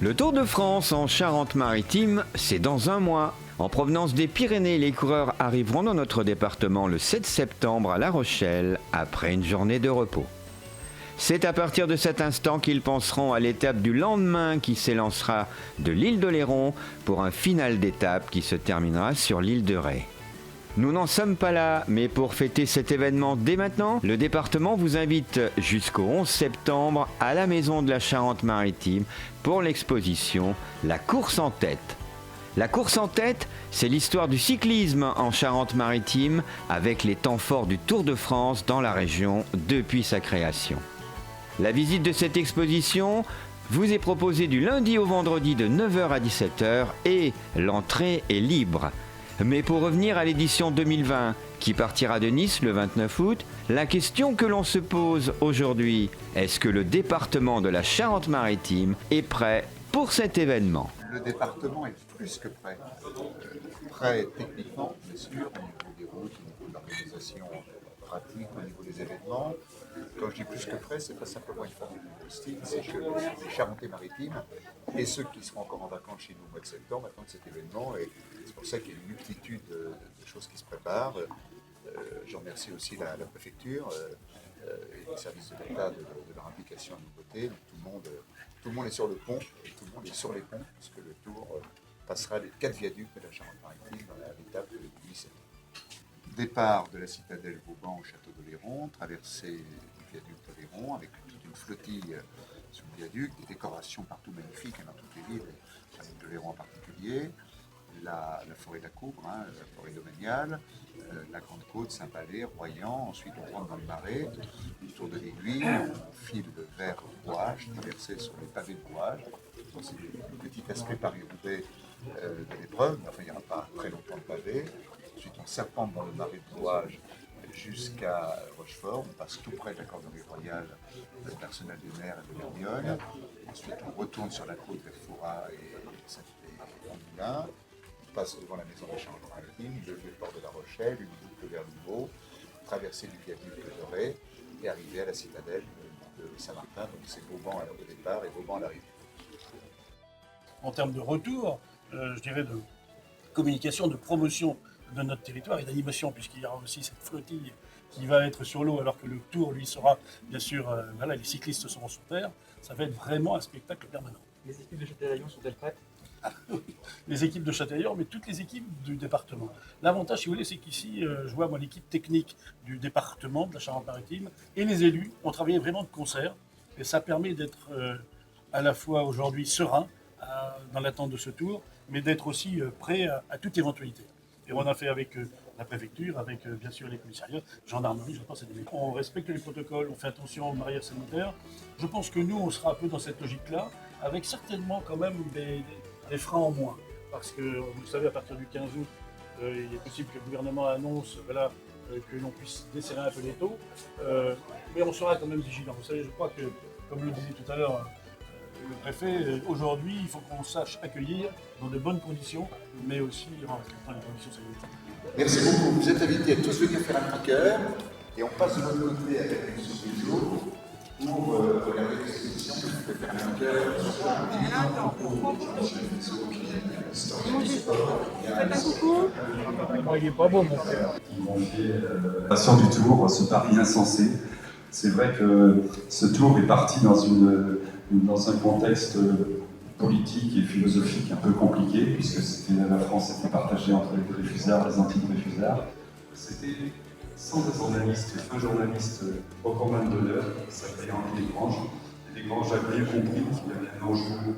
Le Tour de France en Charente-Maritime, c'est dans un mois. En provenance des Pyrénées, les coureurs arriveront dans notre département le 7 septembre à La Rochelle, après une journée de repos. C'est à partir de cet instant qu'ils penseront à l'étape du lendemain qui s'élancera de l'île d'Oléron pour un final d'étape qui se terminera sur l'île de Ré. Nous n'en sommes pas là, mais pour fêter cet événement dès maintenant, le département vous invite jusqu'au 11 septembre à la Maison de la Charente-Maritime pour l'exposition La course en tête. La course en tête, c'est l'histoire du cyclisme en Charente-Maritime avec les temps forts du Tour de France dans la région depuis sa création. La visite de cette exposition vous est proposée du lundi au vendredi de 9h à 17h et l'entrée est libre. Mais pour revenir à l'édition 2020, qui partira de Nice le 29 août, la question que l'on se pose aujourd'hui, est-ce que le département de la Charente-Maritime est prêt pour cet événement ? Le département est plus que prêt. Prêt techniquement, bien sûr, au niveau des routes, au niveau de l'organisation pratique, au niveau des événements. Quand je dis plus que prêt, ce n'est pas simplement une formule linguistique, c'est que les Charentais-Maritimes et ceux qui seront encore en vacances chez nous au mois de septembre attendent cet événement. Et c'est pour ça qu'il y a une multitude de choses qui se préparent. Je remercie aussi la préfecture et les services de l'État de leur implication à nos côtés. Donc tout le monde est sur le pont et tout le monde est sur les ponts, puisque le Tour passera les 4 viaducs de la Charente-Maritime dans l'étape du 8 septembre. Départ de la citadelle Vauban au château d'Oléron, traversée du viaduc d'Oléron avec toute une flottille sous le viaduc, des décorations partout magnifiques dans toutes les villes, avec d'Oléron en particulier, la forêt de la Coubre, la forêt domaniale, la Grande Côte, Saint-Palais, Royan. Ensuite on rentre dans le Marais, autour de l'Aiguille, on file vers Rouage, traversé sur les pavés de Rouage. C'est le petit aspect Paris-Roubaix de l'épreuve, mais enfin il n'y aura pas très longtemps de pavés. Ensuite on serpente dans le Marais de Rouage jusqu'à Rochefort, on passe tout près de la Corderie royale, d'Arsenal des Mers et de l'Hermione. Ensuite on retourne sur la côte vers Forat et Saint-Moulin. On passe devant la maison des Charentes-Maritimes, le vieux port de La Rochelle, une boucle vers Louveau, traverser du viaduc de Ré et arriver à la citadelle de Saint-Martin. Donc c'est Vauban au départ et Vauban à l'arrivée. En termes de retour, je dirais de communication, de promotion de notre territoire et d'animation, puisqu'il y aura aussi cette flottille qui va être sur l'eau, alors que le Tour, lui, sera, bien sûr, les cyclistes seront sur terre. Ça va être vraiment un spectacle permanent. Les équipes de Châtellerault sont-elles prêtes ? Les équipes de Châtellerault, mais toutes les équipes du département. L'avantage, si vous voulez, c'est qu'ici, je vois l'équipe technique du département de la Charente-Maritime et les élus ont travaillé vraiment de concert. Et ça permet d'être à la fois aujourd'hui serein dans l'attente de ce tour, mais d'être aussi prêt à toute éventualité. Et on a fait avec la préfecture, avec bien sûr les commissariats, gendarmerie, je pense à des métiers. On respecte les protocoles, on fait attention aux barrières sanitaires. Je pense que nous, on sera un peu dans cette logique-là, avec certainement quand même des freins en moins. Parce que, vous le savez, à partir du 15 août, il est possible que le gouvernement annonce que l'on puisse desserrer un peu les taux. Mais on sera quand même vigilant. Vous savez, je crois que, comme le disait tout à l'heure le préfet, aujourd'hui, il faut qu'on sache accueillir dans de bonnes conditions, mais aussi en respectant les conditions sanitaires. Merci beaucoup. Vous êtes invités à tous venir faire un petit cœur et on passe de l'autre côté avec une soupe du jour pour regarder l'exposition. Vous pouvez faire un cœur. Il n'est pas beau, mon frère. Passion du Tour, ce pari insensé. C'est vrai que ce Tour est parti dans un contexte politique et philosophique un peu compliqué, puisque la France était partagée entre les Dreyfusards et les anti-Dreyfusards. C'était sans un journaliste au commun d'honneur, qui s'appelait Henri Desgranges. Et Desgranges avait compris qu'il y avait un enjeu